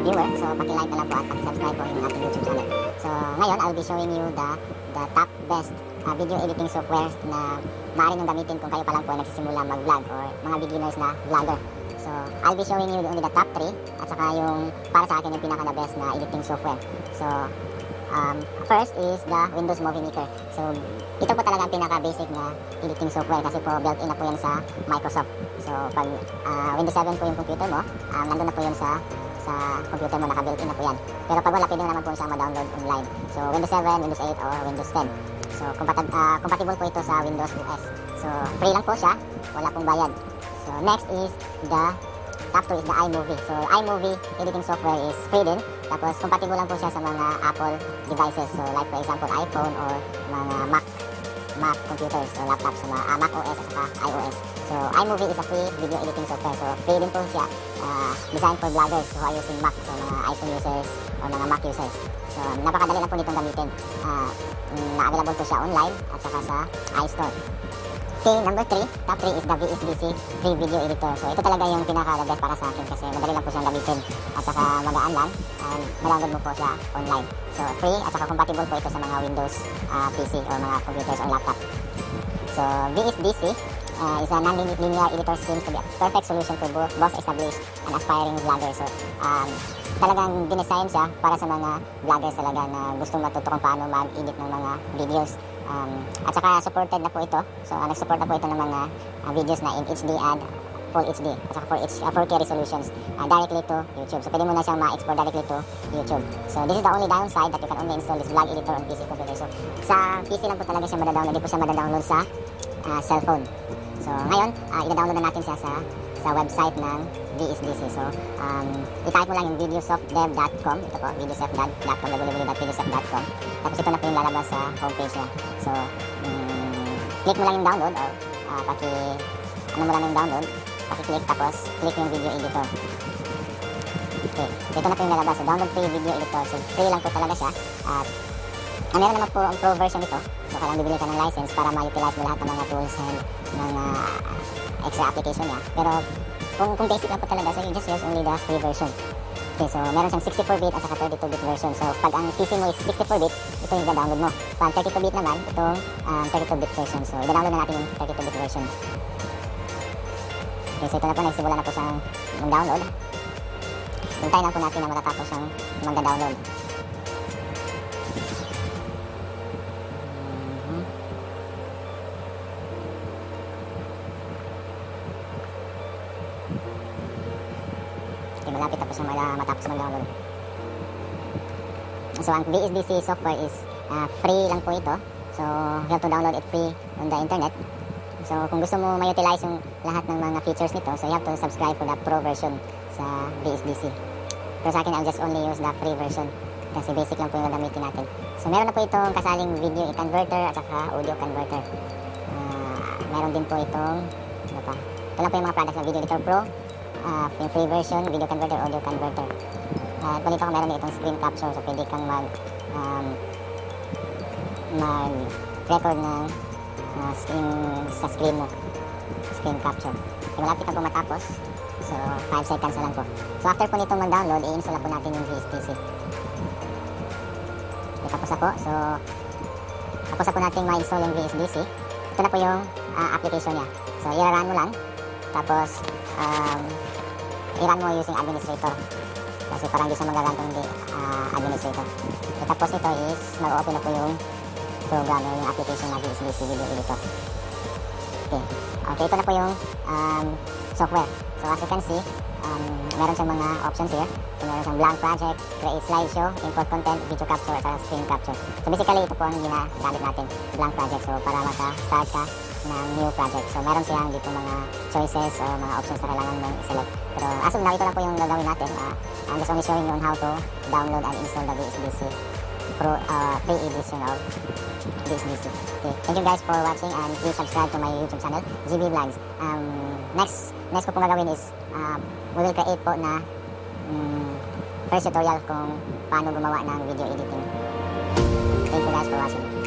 viewer. So paki-like na lang po at paki-subscribe po yung ating YouTube channel. So ngayon, I'll be showing you the top best video editing software na maaari nyo gamitin kung kayo pa lang po ay nagsisimula mag-vlog or mga beginners na vlogger. So I'll be showing you only the top 3 at saka yung para sa akin yung pinaka-the best na editing software. So first is the Windows Movie Maker. So ito po talaga ang pinaka-basic na editing software kasi po built-in na po yan sa Microsoft. So pag Windows 7 po yung computer mo, nandun na po yun sa computer mo, naka-built-in na po yan. Pero pag wala, pwede naman po siyang ma-download online. So Windows 7, Windows 8, or Windows 10. So compatible po ito sa Windows OS. So free lang po siya, wala pong bayad. So next is the top 2 is the iMovie. So iMovie editing software is free din. Tapos compatible lang po siya sa mga Apple devices. So like for example iPhone or mga Mac computers o laptops, so mga Mac OS at saka iOS. So iMovie is a free video editing software. So free din po siya. Designed for vloggers who are using Mac. So mga iPhone users o mga Mac users. So napakadali lang po nitong gamitin. Na-available po siya online at saka sa iStore. Okay, number 3, top 3 is the VSDC free video editor. So ito talaga yung pinaka-the best para sa akin kasi madali lang po siyang gamitin at saka magaan lang. Ma-download mo po siya online. So free at saka compatible po ito sa mga Windows PC or mga computers or laptop. So VSDC is a non-linear editor, seems to be a perfect solution for both established and aspiring vloggers. So talagang dinesign siya para sa mga vloggers talaga na gustong matuto kung paano mag-edit ng mga videos. At saka supported na po ito. So nag-support na po ito ng mga videos na in HD and Full HD at saka 4K resolutions directly to YouTube. So pwede mo na siyang ma-export directly to YouTube. So this is the only downside that you can only install this vlog editor on PC computer. So sa PC lang po talaga siya madadownload, hindi po siya madadownload sa cellphone. So ngayon, i-download na natin siya sa website ng VSDC. So i-type mo lang yung videosoftdev.com. Ito po, videosoftdev.com, www.videosoft.com. Tapos ito na po yung lalabas sa homepage niya. So click mo lang yung download or ano mo lang yung download, paki-click tapos click yung video editor. Okay, ito na po yung lalabas. So download free video editor. So free lang po talaga siya. At meron naman po ang pro version ito. So kailangan bibili ka ng license para ma-utilize mo lahat ng mga tools and mga extra application niya. Pero kung basic lang po talaga, so you just use only the free version. Okay, so meron siyang 64-bit at saka 32-bit version. So pag ang PC mo is 64-bit, ito yung i-download mo. Pag 32-bit naman, itong 32-bit version. So i-download na natin yung 32-bit version. Okay, so ito na po, nagsimula na po siyang mag-download. Hintayin lang po natin na matatapos siyang mag-download. Okay, malapit tapos siyang matapos mag-download. So ang VSDC software is free lang po ito. So you have to download it free on the internet. So kung gusto mo ma-utilize yung lahat ng mga features nito, so you have to subscribe for the pro version sa VSDC. Pero sa akin, I'll just only use the free version kasi basic lang po yung gagamitin natin. So meron na po itong kasaling video converter at saka audio converter. Meron din po itong ano pa? Ito lang po yung mga products na Video Editor Pro, yung free version, video converter, audio converter. At balito ko meron din itong screen capture, so pwede kang mag-record ng sa screen mo, screen capture. So, malapit na po matapos. So 5 seconds na lang po. So after po nitong mag-download, i-install na po natin yung VSDC. Okay, tapos na po. So tapos na po natin ma-install yung VSDC. Ito na po yung application niya. So i-run mo lang. Tapos i-run mo using administrator. Kasi parang di siya mag-run kung hindi administrator. Okay, tapos ito is mag-open na po yung program, yung application na VSDC video editor. Okay, ito na po yung software. So as you can see, meron siyang mga options here. So meron siyang blank project, create slideshow, import content, video capture, at screen capture. So basically, ito po ang ginagamit natin, blank project. So para maka-start ka ng new project. So meron siyang dito mga choices o mga options na kailangan mong i-select. Pero as of now, ito lang po yung gagawin natin. I'm just only showing you on how to download and install the VSDC Pro free edition of VSDC. Okay, thank you guys for watching and please subscribe to my YouTube channel, GB Vlogs. Next ko pong gagawin is we will create po na first tutorial kung paano gumawa ng video editing. Thank you guys for watching.